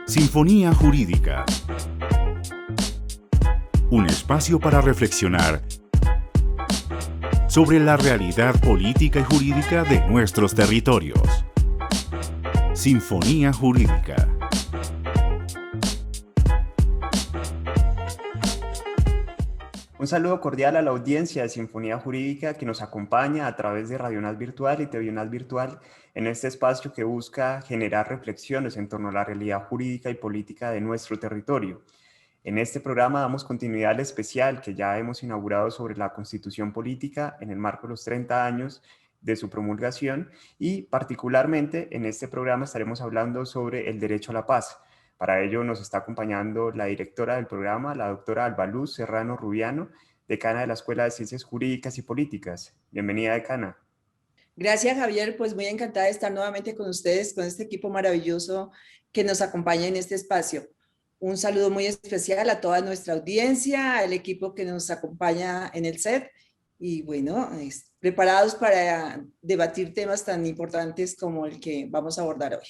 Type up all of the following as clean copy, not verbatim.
Sinfonía Jurídica. Un espacio para reflexionar sobre la realidad política y jurídica de nuestros territorios. Sinfonía Jurídica. Un saludo cordial a la audiencia de Sinfonía Jurídica que nos acompaña a través de Radional Virtual y TVNal Virtual en este espacio que busca generar reflexiones en torno a la realidad jurídica y política de nuestro territorio. En este programa damos continuidad al especial que ya hemos inaugurado sobre la Constitución Política en el marco de los 30 años de su promulgación y particularmente en este programa estaremos hablando sobre el derecho a la paz. Para ello nos está acompañando la directora del programa, la doctora Alba Luz Serrano Rubiano, decana de la Escuela de Ciencias Jurídicas y Políticas. Bienvenida, decana. Gracias, Javier. Pues muy encantada de estar nuevamente con ustedes, con este equipo maravilloso que nos acompaña en este espacio. Un saludo muy especial a toda nuestra audiencia, al equipo que nos acompaña en el set y bueno, preparados para debatir temas tan importantes como el que vamos a abordar hoy.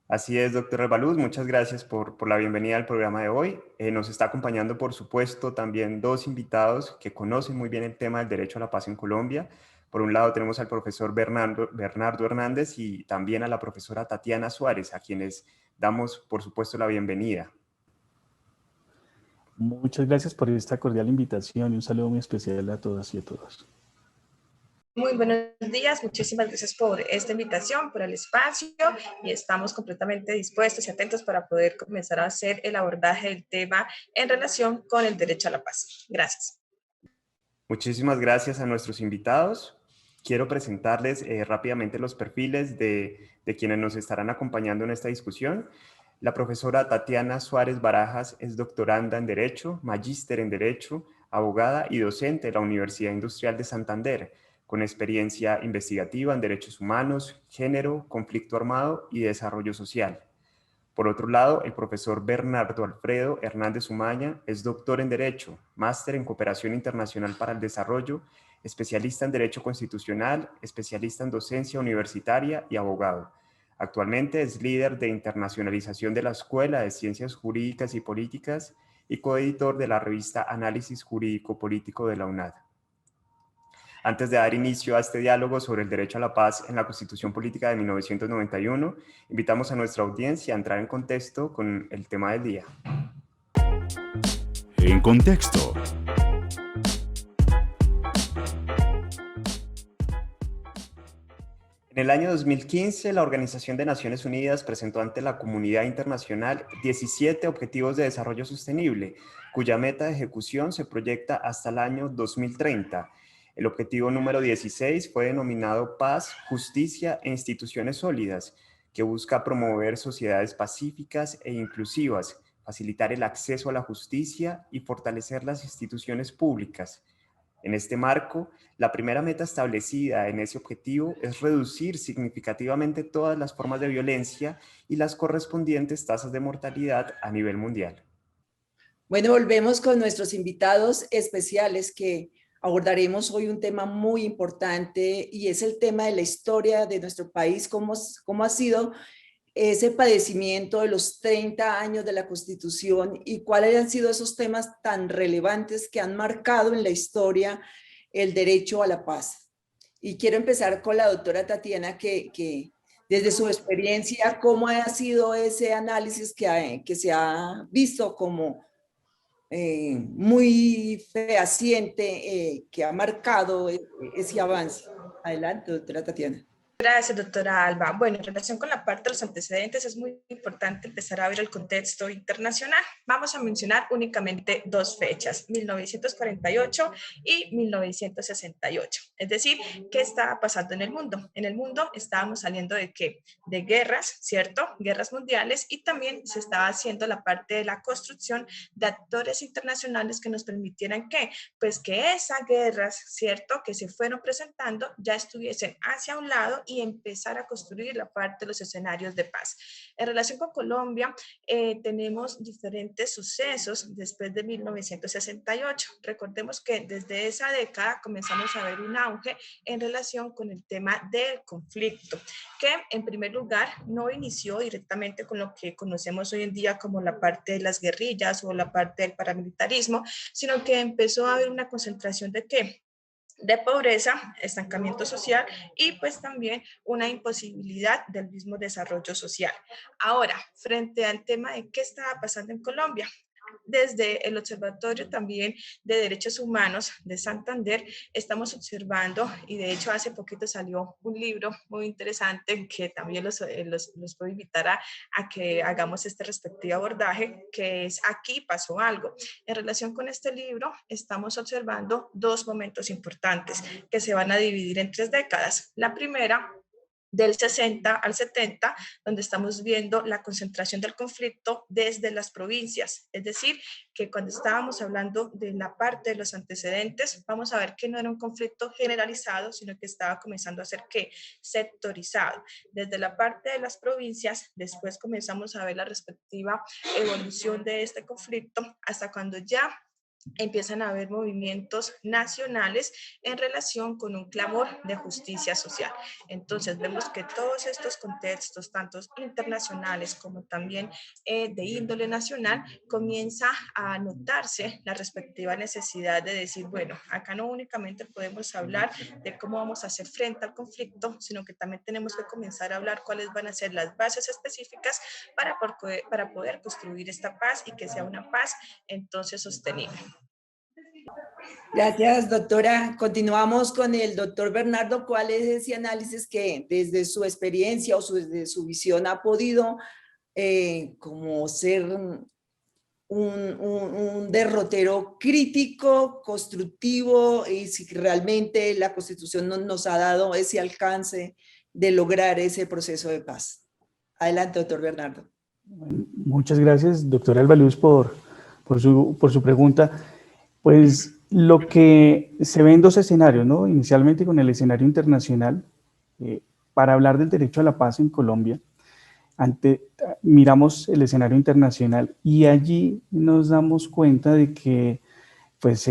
Así es, doctora Alba Luz, muchas gracias por la bienvenida al programa de hoy. Nos está acompañando, por supuesto, también dos invitados que conocen muy bien el tema del derecho a la paz en Colombia. Por un lado tenemos al profesor Bernardo Hernández y también a la profesora Tatiana Suárez, a quienes damos, por supuesto, la bienvenida. Muchas gracias por esta cordial invitación y un saludo muy especial a todas y a todos. Muy buenos días, muchísimas gracias por esta invitación, por el espacio y estamos completamente dispuestos y atentos para poder comenzar a hacer el abordaje del tema en relación con el derecho a la paz. Gracias. Muchísimas gracias a nuestros invitados. Quiero presentarles rápidamente los perfiles de quienes nos estarán acompañando en esta discusión. La profesora Tatiana Suárez Barajas es doctoranda en Derecho, magíster en Derecho, abogada y docente de la Universidad Industrial de Santander, con experiencia investigativa en derechos humanos, género, conflicto armado y desarrollo social. Por otro lado, el profesor Bernardo Alfredo Hernández Umaña es doctor en Derecho, máster en Cooperación Internacional para el Desarrollo, especialista en Derecho Constitucional, especialista en Docencia Universitaria y abogado. Actualmente es líder de internacionalización de la Escuela de Ciencias Jurídicas y Políticas y coeditor de la revista Análisis Jurídico Político de la UNAD. Antes de dar inicio a este diálogo sobre el derecho a la paz en la Constitución Política de 1991, invitamos a nuestra audiencia a entrar en contexto con el tema del día. En contexto. En el año 2015, la Organización de Naciones Unidas presentó ante la comunidad internacional 17 Objetivos de Desarrollo Sostenible, cuya meta de ejecución se proyecta hasta el año 2030. El objetivo número 16 fue denominado Paz, Justicia e Instituciones Sólidas, que busca promover sociedades pacíficas e inclusivas, facilitar el acceso a la justicia y fortalecer las instituciones públicas. En este marco, la primera meta establecida en ese objetivo es reducir significativamente todas las formas de violencia y las correspondientes tasas de mortalidad a nivel mundial. Bueno, volvemos con nuestros invitados especiales que abordaremos hoy un tema muy importante y es el tema de la historia de nuestro país, cómo ha sido ese padecimiento de los 30 años de la Constitución y cuáles han sido esos temas tan relevantes que han marcado en la historia el derecho a la paz. Y quiero empezar con la doctora Tatiana, que desde su experiencia, ¿cómo ha sido ese análisis que se ha visto como muy fehaciente, que ha marcado ese avance? Adelante, doctora Tatiana. Gracias, doctora Alba. Bueno, en relación con la parte de los antecedentes, es muy importante empezar a ver el contexto internacional. Vamos a mencionar únicamente dos fechas, 1948 y 1968. Es decir, ¿qué estaba pasando en el mundo? En el mundo estábamos saliendo de ¿qué? De guerras, ¿cierto? Guerras mundiales, y también se estaba haciendo la parte de la construcción de actores internacionales que nos permitieran ¿qué? Pues que esas guerras, ¿cierto? Que se fueron presentando ya estuviesen hacia un lado y empezar a construir la parte de los escenarios de paz. En relación con Colombia, tenemos diferentes sucesos después de 1968. Recordemos que desde esa década comenzamos a ver un auge en relación con el tema del conflicto, que en primer lugar no inició directamente con lo que conocemos hoy en día como la parte de las guerrillas o la parte del paramilitarismo, sino que empezó a haber una concentración de ¿qué? De pobreza, estancamiento social y pues también una imposibilidad del mismo desarrollo social. Ahora, frente al tema de qué estaba pasando en Colombia, desde el Observatorio también de Derechos Humanos de Santander estamos observando, y de hecho hace poquito salió un libro muy interesante que también los puedo invitar a que hagamos este respectivo abordaje, que es Aquí pasó algo. En relación con este libro estamos observando dos momentos importantes que se van a dividir en 3 décadas. La primera, del 60 al 70, donde estamos viendo la concentración del conflicto desde las provincias. Es decir, que cuando estábamos hablando de la parte de los antecedentes, vamos a ver que no era un conflicto generalizado, sino que estaba comenzando a ser ¿qué? Sectorizado. Desde la parte de las provincias, después comenzamos a ver la respectiva evolución de este conflicto, hasta cuando ya empiezan a haber movimientos nacionales en relación con un clamor de justicia social. Entonces vemos que todos estos contextos, tanto internacionales como también de índole nacional, comienza a notarse la respectiva necesidad de decir, bueno, acá no únicamente podemos hablar de cómo vamos a hacer frente al conflicto, sino que también tenemos que comenzar a hablar cuáles van a ser las bases específicas para poder construir esta paz y que sea una paz entonces sostenible. Gracias, doctora. Continuamos con el doctor Bernardo. ¿Cuál es ese análisis que desde su experiencia o desde su visión ha podido como ser un derrotero crítico, constructivo, y si realmente la Constitución nos ha dado ese alcance de lograr ese proceso de paz? Adelante, doctor Bernardo. Bueno, muchas gracias, doctora Albaluz, por su pregunta. Pues lo que se ve en dos escenarios, ¿no? Inicialmente con el escenario internacional, para hablar del derecho a la paz en Colombia, miramos el escenario internacional y allí nos damos cuenta de que pues,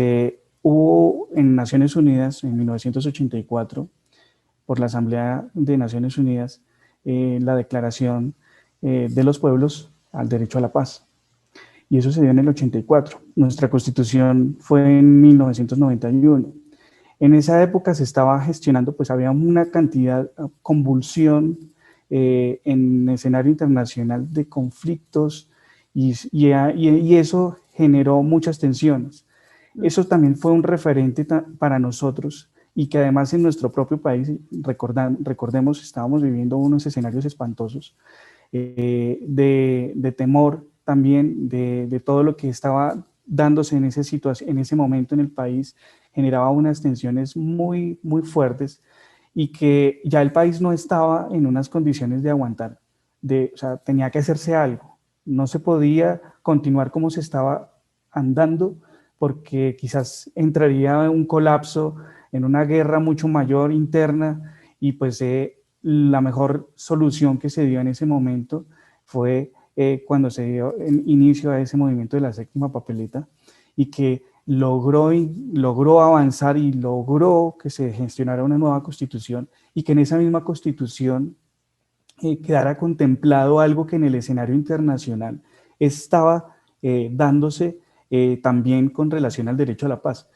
hubo en Naciones Unidas en 1984, por la Asamblea de Naciones Unidas, la Declaración de los Pueblos al Derecho a la Paz. Y eso se dio en el 84. Nuestra Constitución fue en 1991. En esa época se estaba gestionando, pues había una cantidad, convulsión en el escenario internacional de conflictos y eso generó muchas tensiones. Eso también fue un referente para nosotros y que además en nuestro propio país, recordemos, estábamos viviendo unos escenarios espantosos de temor también de todo lo que estaba dándose en ese momento en el país, generaba unas tensiones muy, muy fuertes y que ya el país no estaba en unas condiciones de aguantar, o sea, tenía que hacerse algo, no se podía continuar como se estaba andando porque quizás entraría un colapso en una guerra mucho mayor interna y pues la mejor solución que se dio en ese momento fue cuando se dio inicio a ese movimiento de la séptima papeleta y que logró avanzar y logró que se gestionara una nueva constitución y que en esa misma constitución quedara contemplado algo que en el escenario internacional estaba dándose también con relación al derecho a la paz.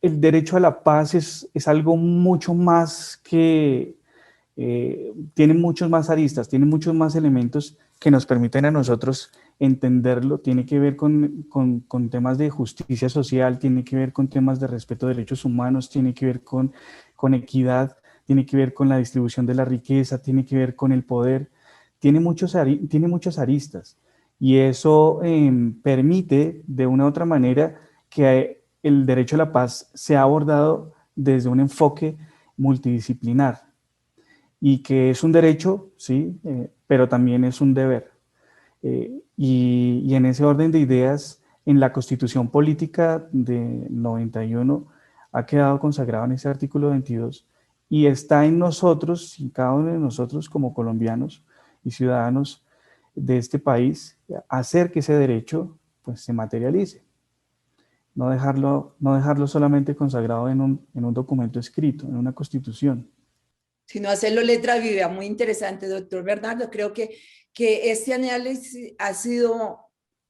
El derecho a la paz es algo mucho más que tiene muchos más aristas, tiene muchos más elementos que nos permiten a nosotros entenderlo. Tiene que ver con temas de justicia social, tiene que ver con temas de respeto de derechos humanos, tiene que ver con equidad, tiene que ver con la distribución de la riqueza, tiene que ver con el poder, tiene muchas aristas y eso permite de una u otra manera que el derecho a la paz sea abordado desde un enfoque multidisciplinar y que es un derecho, sí, pero también es un deber. Y en ese orden de ideas, en la Constitución Política de 91 ha quedado consagrado en ese artículo 22 y está en nosotros, en cada uno de nosotros como colombianos y ciudadanos de este país, hacer que ese derecho pues, se materialice. No dejarlo solamente consagrado en un documento escrito, en una constitución. Sino hacerlo letra viva. Muy interesante, doctor Bernardo. Creo que este análisis ha sido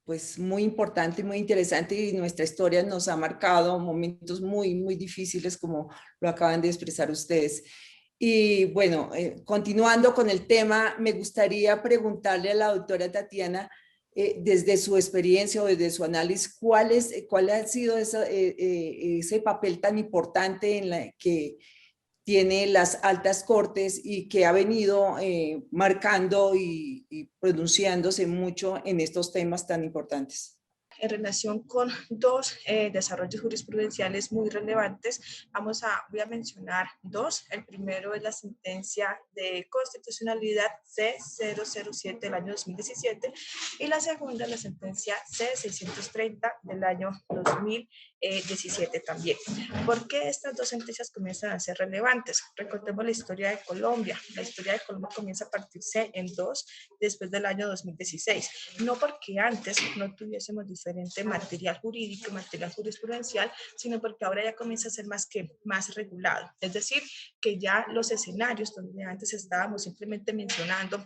pues muy importante y muy interesante, y nuestra historia nos ha marcado momentos muy, muy difíciles, como lo acaban de expresar ustedes. Y bueno, continuando con el tema, me gustaría preguntarle a la doctora Tatiana, desde su experiencia o desde su análisis, ¿cuál ha sido ese papel tan importante en la que tiene las altas cortes y que ha venido marcando y pronunciándose mucho en estos temas tan importantes? En relación con dos desarrollos jurisprudenciales muy relevantes, voy a mencionar dos. El primero es la sentencia de constitucionalidad C007 del año 2017 y la segunda la sentencia C630 del año 2017 también. ¿Por qué estas dos sentencias comienzan a ser relevantes? Recordemos la historia de Colombia. La historia de Colombia comienza a partirse en dos después del año 2016. No porque antes no tuviésemos diferente material jurídico, material jurisprudencial, sino porque ahora ya comienza a ser más regulado. Es decir, que ya los escenarios donde antes estábamos simplemente mencionando,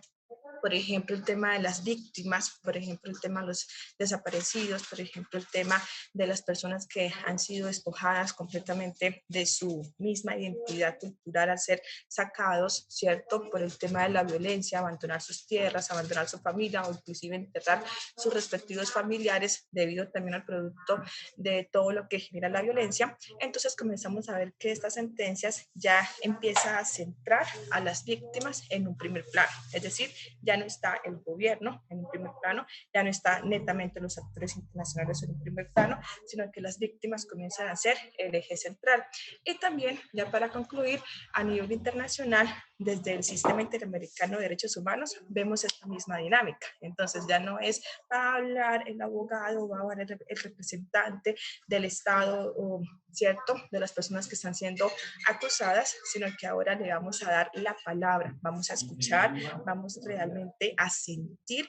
por ejemplo, el tema de las víctimas, por ejemplo, el tema de los desaparecidos, por ejemplo, el tema de las personas que han sido despojadas completamente de su misma identidad cultural al ser sacados, ¿cierto?, por el tema de la violencia, abandonar sus tierras, abandonar su familia o inclusive enterrar sus respectivos familiares debido también al producto de todo lo que genera la violencia. Entonces comenzamos a ver que estas sentencias ya empiezan a centrar a las víctimas en un primer plano, es decir, ya no está el gobierno en un primer plano, ya no está netamente los actores internacionales en un primer plano, sino que las víctimas comienzan a ser el eje central. Y también, ya para concluir, a nivel internacional, desde el Sistema Interamericano de Derechos Humanos, vemos esta misma dinámica. Entonces ya no es va a hablar el abogado, va a hablar el representante del Estado, ¿cierto?, de las personas que están siendo acusadas, sino que ahora le vamos a dar la palabra, vamos a escuchar, vamos realmente a sentir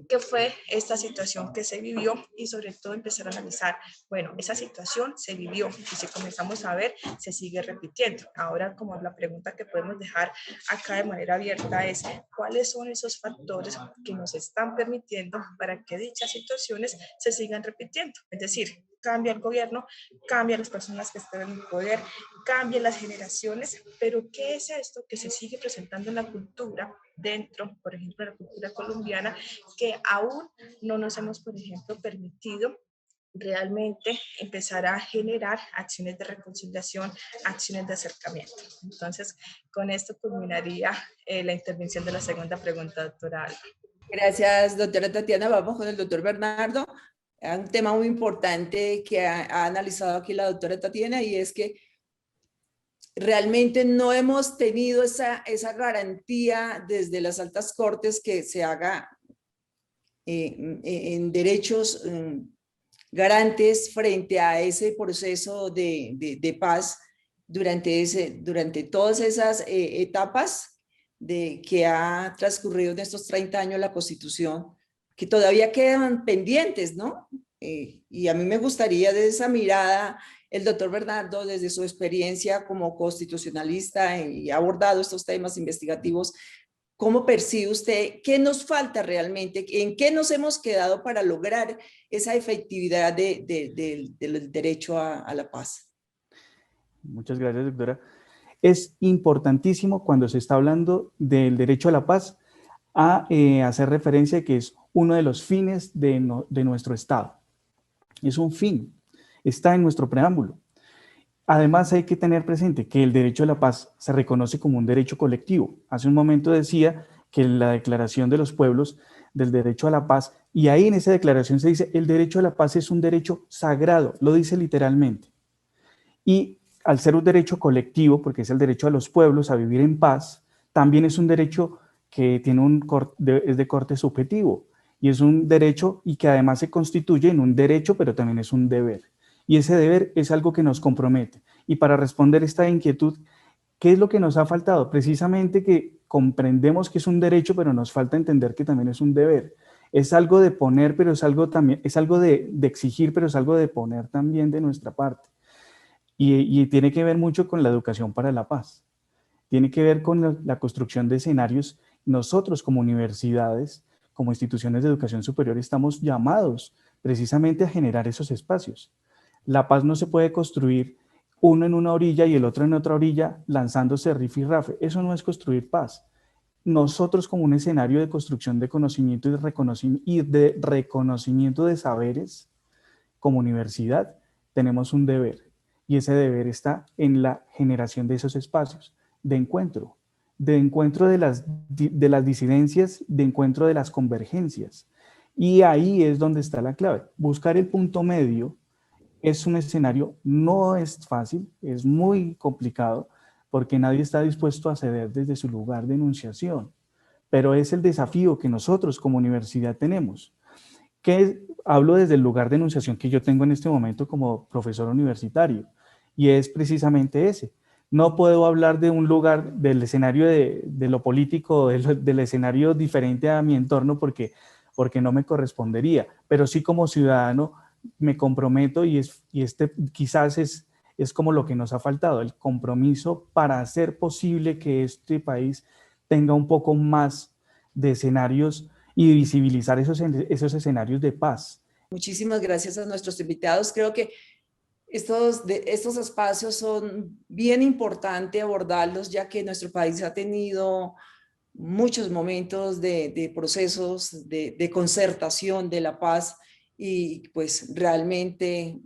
qué fue esta situación que se vivió y sobre todo empezar a analizar, bueno, esa situación se vivió y si comenzamos a ver, se sigue repitiendo. Ahora, como la pregunta que podemos dejar acá de manera abierta es, ¿cuáles son esos factores que nos están permitiendo para que dichas situaciones se sigan repitiendo? Es decir, cambia el gobierno, cambia las personas que están en el poder, cambian las generaciones, pero ¿qué es esto que se sigue presentando en la cultura dentro, por ejemplo, de la cultura colombiana, que aún no nos hemos, por ejemplo, permitido realmente empezar a generar acciones de reconciliación, acciones de acercamiento? Entonces, con esto culminaría la intervención de la segunda pregunta, doctora Alba. Gracias, doctora Tatiana. Vamos con el doctor Bernardo. Un tema muy importante que ha analizado aquí la doctora Tatiana, y es que realmente no hemos tenido esa garantía desde las altas cortes que se haga en derechos garantes frente a ese proceso de paz durante todas esas etapas que ha transcurrido en estos 30 años la Constitución, que todavía quedan pendientes, ¿no? Y a mí me gustaría, desde esa mirada, el doctor Bernardo, desde su experiencia como constitucionalista y ha abordado estos temas investigativos, ¿cómo percibe usted qué nos falta realmente? ¿En qué nos hemos quedado para lograr esa efectividad del derecho a la paz? Muchas gracias, doctora. Es importantísimo cuando se está hablando del derecho a la paz a hacer referencia a que es uno de los fines de nuestro Estado. Es un fin, está en nuestro preámbulo. Además, hay que tener presente que el derecho a la paz se reconoce como un derecho colectivo. Hace un momento decía que la Declaración de los Pueblos del Derecho a la Paz, y ahí en esa declaración se dice el derecho a la paz es un derecho sagrado, lo dice literalmente. Y al ser un derecho colectivo, porque es el derecho a los pueblos a vivir en paz, también es un derecho que tiene es de corte subjetivo, y es un derecho y que además se constituye en un derecho, pero también es un deber. Y ese deber es algo que nos compromete. Y para responder esta inquietud ¿Qué es lo que nos ha faltado? Precisamente que comprendemos que es un derecho, pero nos falta entender que también es un deber. Es algo de poner, pero es algo también, es algo de exigir, pero es algo de poner también de nuestra parte. Y tiene que ver mucho con la educación para la paz. Tiene que ver con la construcción de escenarios. Nosotros como universidades, como instituciones de educación superior, estamos llamados precisamente a generar esos espacios. La paz no se puede construir uno en una orilla y el otro en otra orilla lanzándose rifirrafe. Eso no es construir paz. Nosotros como un escenario de construcción de conocimiento y de reconocimiento de saberes como universidad tenemos un deber, y ese deber está en la generación de esos espacios de encuentro de las disidencias, de encuentro de las convergencias. Y ahí es donde está la clave. Buscar el punto medio es un escenario, no es fácil, es muy complicado, porque nadie está dispuesto a ceder desde su lugar de enunciación. Pero es el desafío que nosotros como universidad tenemos. Hablo desde el lugar de enunciación que yo tengo en este momento como profesor universitario, y es precisamente ese. No puedo hablar de un lugar, del escenario de lo político, del escenario diferente a mi entorno, porque no me correspondería, pero sí como ciudadano me comprometo, y quizás es como lo que nos ha faltado, el compromiso para hacer posible que este país tenga un poco más de escenarios y visibilizar esos escenarios de paz. Muchísimas gracias a nuestros invitados. Creo que estos espacios son bien importantes abordarlos, ya que nuestro país ha tenido muchos momentos de procesos de concertación de la paz, y pues realmente,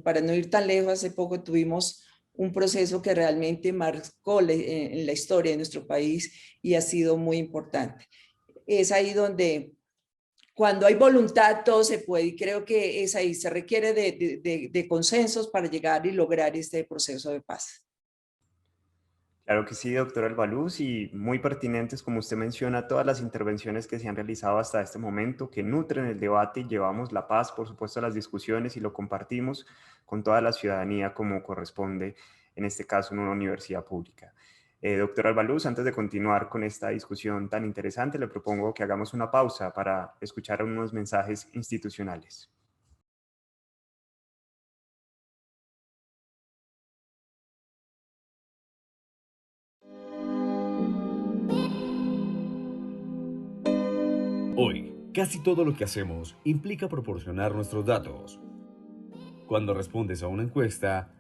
para no ir tan lejos, hace poco tuvimos un proceso que realmente marcó en la historia de nuestro país y ha sido muy importante. Es ahí donde, cuando hay voluntad, todo se puede, y creo que es ahí, se requiere de consensos para llegar y lograr este proceso de paz. Claro que sí, doctora Albaluz, y muy pertinentes, como usted menciona, todas las intervenciones que se han realizado hasta este momento, que nutren el debate y llevamos la paz, por supuesto, a las discusiones y lo compartimos con toda la ciudadanía como corresponde, en este caso, en una universidad pública. Doctora Albaluz, antes de continuar con esta discusión tan interesante, le propongo que hagamos una pausa para escuchar unos mensajes institucionales. Hoy, casi todo lo que hacemos implica proporcionar nuestros datos. Cuando respondes a una encuesta,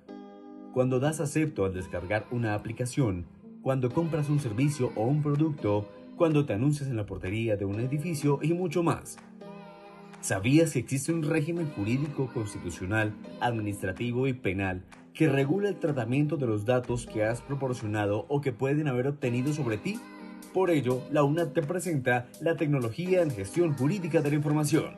cuando das acepto al descargar una aplicación, cuando compras un servicio o un producto, cuando te anuncias en la portería de un edificio y mucho más. ¿Sabías que existe un régimen jurídico constitucional, administrativo y penal que regula el tratamiento de los datos que has proporcionado o que pueden haber obtenido sobre ti? Por ello, la UNAD te presenta la tecnología en gestión jurídica de la información.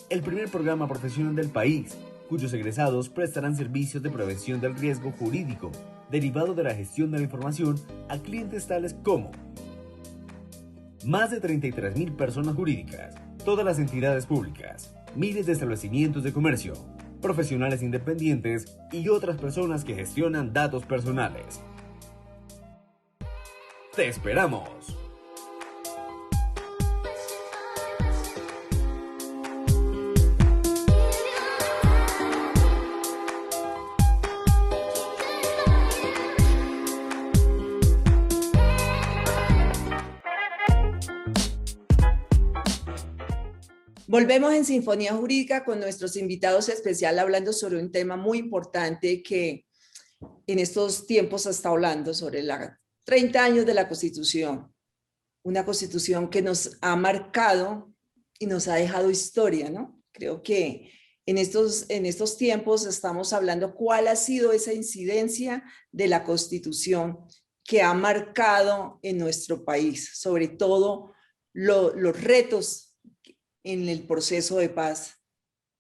El primer programa profesional del país, cuyos egresados prestarán servicios de prevención del riesgo jurídico derivado de la gestión de la información a clientes tales como más de 33.000 personas jurídicas, todas las entidades públicas, miles de establecimientos de comercio, profesionales independientes y otras personas que gestionan datos personales. ¡Te esperamos! Volvemos en Sinfonía Jurídica con nuestros invitados especiales, hablando sobre un tema muy importante que en estos tiempos se está hablando, sobre los 30 años de la Constitución. Una Constitución que nos ha marcado y nos ha dejado historia, ¿no? Creo que en estos tiempos estamos hablando cuál ha sido esa incidencia de la Constitución que ha marcado en nuestro país, sobre todo los retos en el proceso de paz,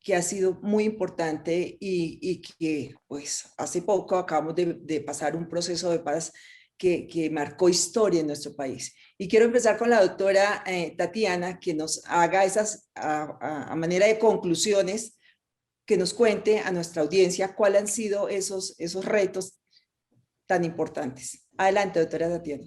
que ha sido muy importante, y que pues hace poco acabamos de pasar un proceso de paz que marcó historia en nuestro país. Y quiero empezar con la doctora Tatiana, que nos haga esas, a manera de conclusiones, que nos cuente a nuestra audiencia cuáles han sido esos retos tan importantes. Adelante, doctora Tatiana.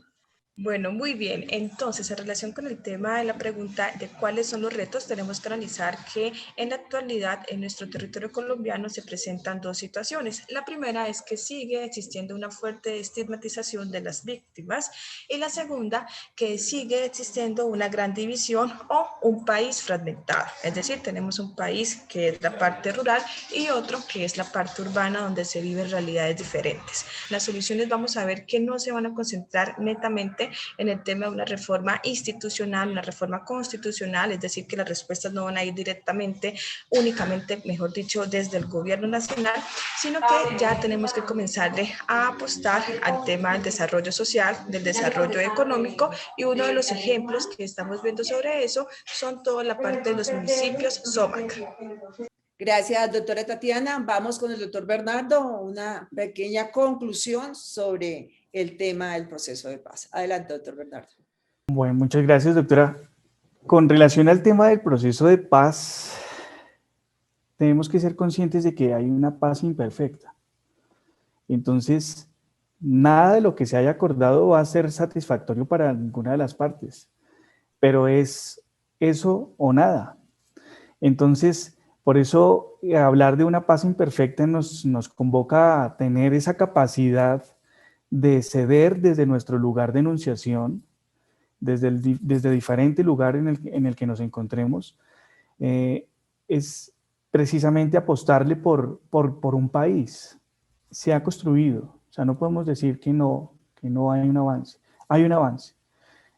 Bueno, muy bien. Entonces, en relación con el tema de la pregunta de cuáles son los retos, tenemos que analizar que en la actualidad en nuestro territorio colombiano se presentan dos situaciones. La primera es que sigue existiendo una fuerte estigmatización de las víctimas y la segunda, que sigue existiendo una gran división o un país fragmentado. Es decir, tenemos un país que es la parte rural y otro que es la parte urbana donde se viven realidades diferentes. Las soluciones vamos a ver que no se van a concentrar netamente en el tema de una reforma institucional, una reforma constitucional, es decir, que las respuestas no van a ir directamente, únicamente, mejor dicho, desde el gobierno nacional, sino que ya tenemos que comenzarle a apostar al tema del desarrollo social, del desarrollo económico, y uno de los ejemplos que estamos viendo sobre eso son toda la parte de los municipios SOMAC. Gracias, doctora Tatiana. Vamos con el doctor Bernardo, una pequeña conclusión sobre el tema del proceso de paz. Adelante, doctor Bernardo. Bueno, muchas gracias, doctora. Con relación al tema del proceso de paz, tenemos que ser conscientes de que hay una paz imperfecta. Entonces, nada de lo que se haya acordado va a ser satisfactorio para ninguna de las partes, pero es eso o nada. Entonces, por eso hablar de una paz imperfecta nos convoca a tener esa capacidad de ceder desde nuestro lugar de enunciación, desde diferente lugar en el que nos encontremos, es precisamente apostarle por un país. Se ha construido, o sea, no podemos decir que no hay un avance. Hay un avance.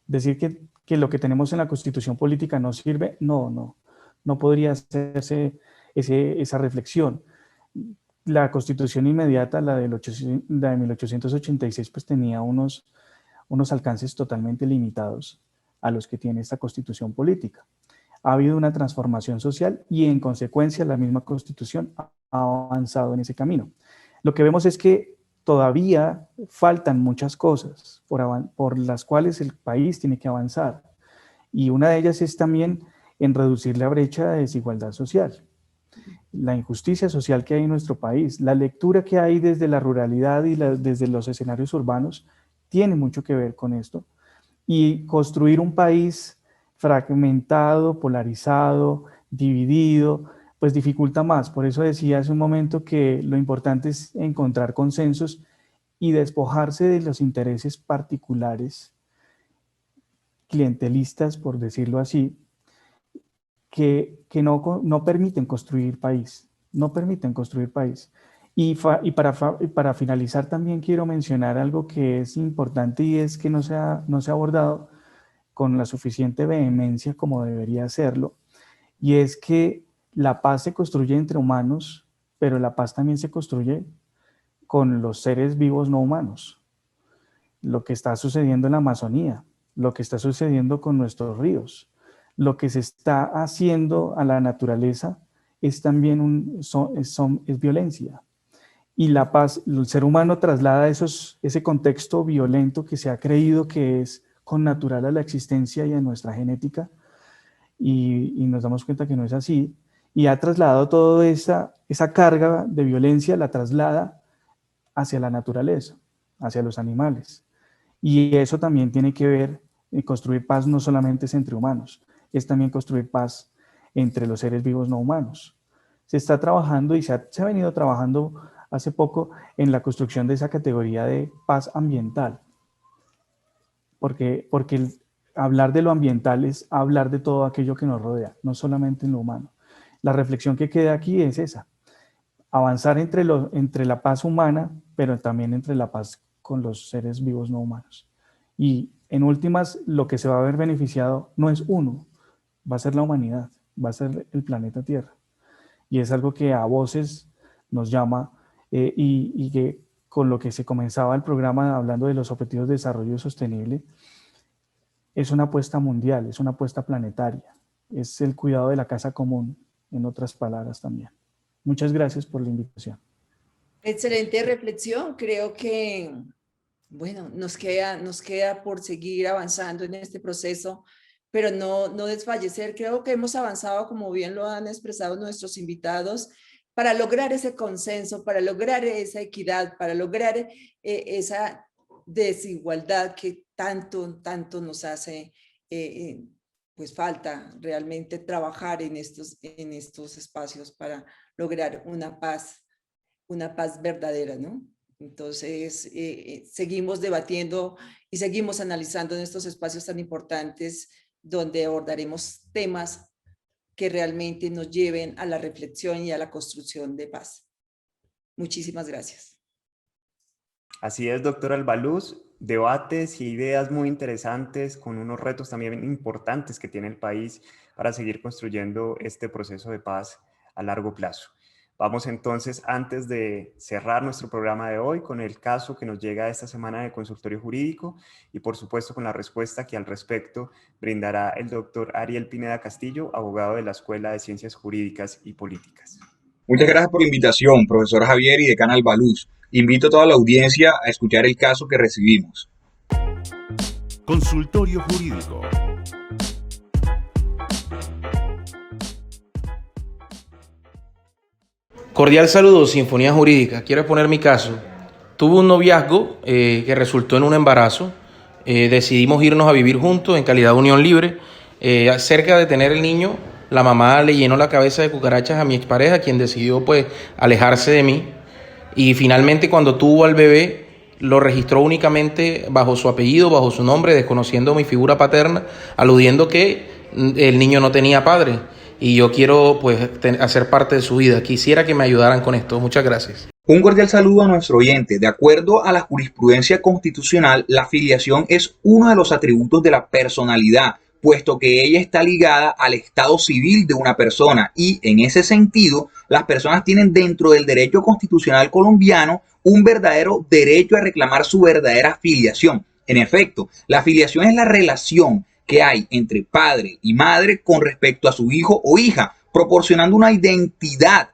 Decir que lo que tenemos en la Constitución política no sirve, no podría hacerse esa reflexión. La Constitución inmediata, la de 1886, pues tenía unos alcances totalmente limitados a los que tiene esta Constitución política. Ha habido una transformación social y en consecuencia la misma Constitución ha avanzado en ese camino. Lo que vemos es que todavía faltan muchas cosas por las cuales el país tiene que avanzar, y una de ellas es también en reducir la brecha de desigualdad social, la injusticia social que hay en nuestro país, la lectura que hay desde la ruralidad y desde los escenarios urbanos tiene mucho que ver con esto, y construir un país fragmentado, polarizado, dividido, pues dificulta más. Por eso decía hace un momento que lo importante es encontrar consensos y despojarse de los intereses particulares, clientelistas, por decirlo así, que no permiten construir país, no permiten construir país. Y para finalizar también quiero mencionar algo que es importante y es que no se ha abordado con la suficiente vehemencia como debería hacerlo, y es que la paz se construye entre humanos, pero la paz también se construye con los seres vivos no humanos. Lo que está sucediendo en la Amazonía, lo que está sucediendo con nuestros ríos, lo que se está haciendo a la naturaleza es también es violencia. Y la paz, el ser humano traslada ese contexto violento que se ha creído que es connatural a la existencia y a nuestra genética, y nos damos cuenta que no es así, y ha trasladado toda esa carga de violencia, la traslada hacia la naturaleza, hacia los animales. Y eso también tiene que ver, construir paz no solamente es entre humanos, es también construir paz entre los seres vivos no humanos. Se está trabajando y se ha venido trabajando hace poco en la construcción de esa categoría de paz ambiental, porque hablar de lo ambiental es hablar de todo aquello que nos rodea, no solamente en lo humano. La reflexión que queda aquí es esa: avanzar entre la paz humana, pero también entre la paz con los seres vivos no humanos. Y en últimas, lo que se va a ver beneficiado no es uno, va a ser la humanidad, va a ser el planeta Tierra. Y es algo que a voces nos llama, y que con lo que se comenzaba el programa hablando de los objetivos de desarrollo sostenible, es una apuesta mundial, es una apuesta planetaria, es el cuidado de la casa común, en otras palabras también. Muchas gracias por la invitación. Excelente reflexión. Creo que, bueno, nos queda por seguir avanzando en este proceso, pero no desfallecer. Creo que hemos avanzado, como bien lo han expresado nuestros invitados, para lograr ese consenso, para lograr esa equidad, para lograr esa desigualdad que tanto nos hace pues falta realmente trabajar en estos espacios para lograr una paz verdadera, ¿no? Entonces, seguimos debatiendo y seguimos analizando en estos espacios tan importantes donde abordaremos temas que realmente nos lleven a la reflexión y a la construcción de paz. Muchísimas gracias. Así es, doctora Albaluz, debates y ideas muy interesantes con unos retos también importantes que tiene el país para seguir construyendo este proceso de paz a largo plazo. Vamos entonces, antes de cerrar nuestro programa de hoy, con el caso que nos llega esta semana de consultorio jurídico y por supuesto con la respuesta que al respecto brindará el doctor Ariel Pineda Castillo, abogado de la Escuela de Ciencias Jurídicas y Políticas. Muchas gracias por la invitación, profesor Javier y decana Albaluz. Invito a toda la audiencia a escuchar el caso que recibimos. Consultorio Jurídico. Cordial saludo, Sinfonía Jurídica. Quiero exponer mi caso. Tuve un noviazgo que resultó en un embarazo. Decidimos irnos a vivir juntos en calidad de unión libre. Cerca de tener el niño, la mamá le llenó la cabeza de cucarachas a mi expareja, quien decidió pues alejarse de mí. Y finalmente cuando tuvo al bebé, lo registró únicamente bajo su apellido, bajo su nombre, desconociendo mi figura paterna, aludiendo que el niño no tenía padre. Y yo quiero pues hacer parte de su vida. Quisiera que me ayudaran con esto. Muchas gracias. Un cordial saludo a nuestro oyente. De acuerdo a la jurisprudencia constitucional, la filiación es uno de los atributos de la personalidad, puesto que ella está ligada al estado civil de una persona y, en ese sentido, las personas tienen dentro del derecho constitucional colombiano un verdadero derecho a reclamar su verdadera filiación. En efecto, la filiación es la relación que hay entre padre y madre con respecto a su hijo o hija, proporcionando una identidad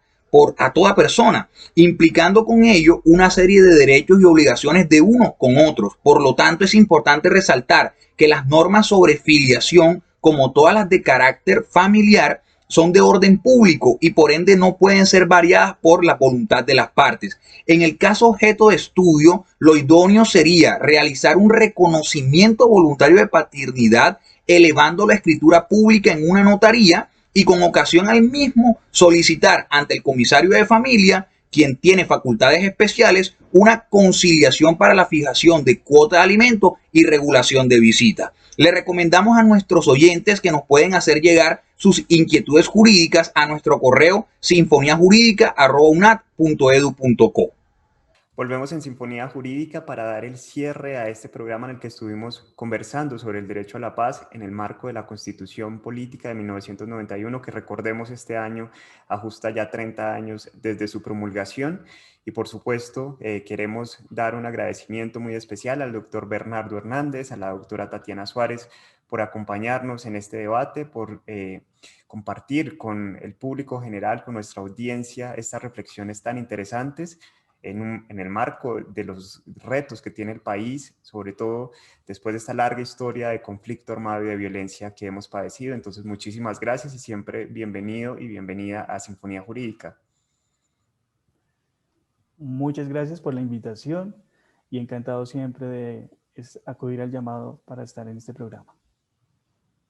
a toda persona, implicando con ello una serie de derechos y obligaciones de unos con otros. Por lo tanto, es importante resaltar que las normas sobre filiación, como todas las de carácter familiar, son de orden público y por ende no pueden ser variadas por la voluntad de las partes. En el caso objeto de estudio, lo idóneo sería realizar un reconocimiento voluntario de paternidad, elevando la escritura pública en una notaría y con ocasión al mismo solicitar ante el comisario de familia, quien tiene facultades especiales, una conciliación para la fijación de cuota de alimento y regulación de visita. Le recomendamos a nuestros oyentes que nos pueden hacer llegar sus inquietudes jurídicas a nuestro correo sinfoniajurídica@unat.edu.co. Volvemos en Sinfonía Jurídica para dar el cierre a este programa en el que estuvimos conversando sobre el derecho a la paz en el marco de la Constitución Política de 1991, que recordemos este año ajusta ya 30 años desde su promulgación. Y por supuesto, queremos dar un agradecimiento muy especial al doctor Bernardo Hernández, a la doctora Tatiana Suárez, por acompañarnos en este debate, por compartir con el público general, con nuestra audiencia, estas reflexiones tan interesantes en el marco de los retos que tiene el país, sobre todo después de esta larga historia de conflicto armado y de violencia que hemos padecido. Entonces, muchísimas gracias y siempre bienvenido y bienvenida a Sinfonía Jurídica. Muchas gracias por la invitación y encantado siempre de acudir al llamado para estar en este programa.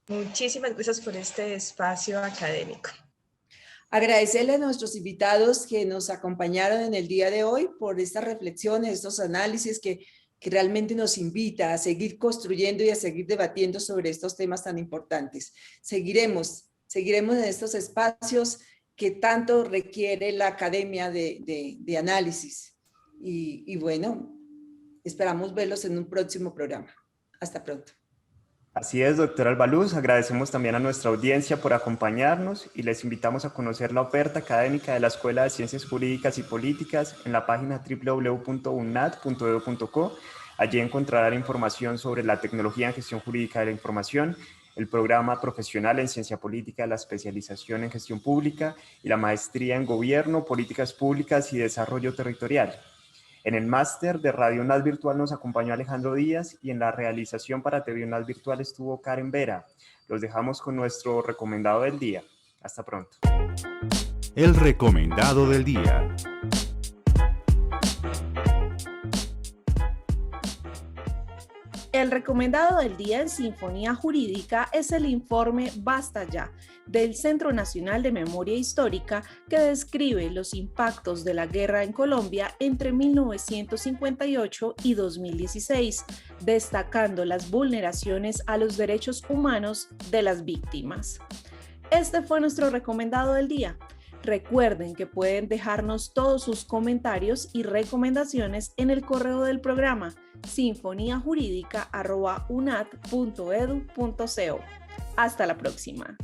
Muchísimas gracias por este espacio académico. Agradecerle a nuestros invitados que nos acompañaron en el día de hoy por estas reflexiones, estos análisis que realmente nos invita a seguir construyendo y a seguir debatiendo sobre estos temas tan importantes. Seguiremos en estos espacios que tanto requiere la academia de análisis. Y bueno, esperamos verlos en un próximo programa. Hasta pronto. Así es, doctora Albaluz. Agradecemos también a nuestra audiencia por acompañarnos y les invitamos a conocer la oferta académica de la Escuela de Ciencias Jurídicas y Políticas en la página www.unat.edu.co. Allí encontrarán información sobre la tecnología en gestión jurídica de la información, el programa profesional en ciencia política, la especialización en gestión pública y la maestría en gobierno, políticas públicas y desarrollo territorial. En el máster de Radio UNAT Virtual nos acompañó Alejandro Díaz y en la realización para TV UNAT Virtual estuvo Karen Vera. Los dejamos con nuestro recomendado del día. Hasta pronto. el recomendado del día. El recomendado del día en Sinfonía Jurídica es el informe Basta Ya, del Centro Nacional de Memoria Histórica, que describe los impactos de la guerra en Colombia entre 1958 y 2016, destacando las vulneraciones a los derechos humanos de las víctimas. Este fue nuestro recomendado del día. Recuerden que pueden dejarnos todos sus comentarios y recomendaciones en el correo del programa sinfoniajurídica@unat.edu.co. Hasta la próxima.